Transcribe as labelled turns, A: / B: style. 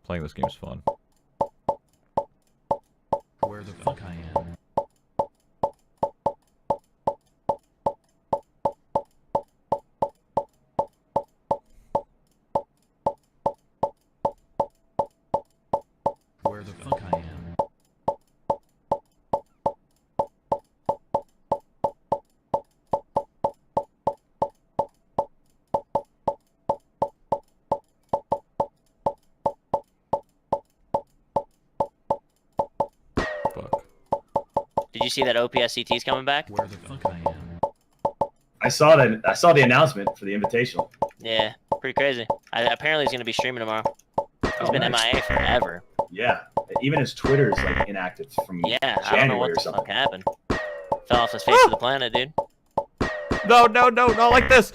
A: Playing this game's fun.
B: Where the fuck I am? Where the fuck I am?
A: Fuck.
C: Did you see that OPSCT's coming back?
B: Where the fuck I am?
D: I saw that. I saw the announcement for the Invitational.
C: Yeah, pretty crazy. Apparently he's gonna be streaming tomorrow. He's
D: Oh,
C: been
D: nice.
C: MIA forever.
D: Yeah, even his Twitter is like inactive from
C: Yeah, I don't know
D: January
C: what
D: or
C: the
D: something.
C: fuck happened. Fell off the face of the planet, dude.
A: No, no, no, not like this.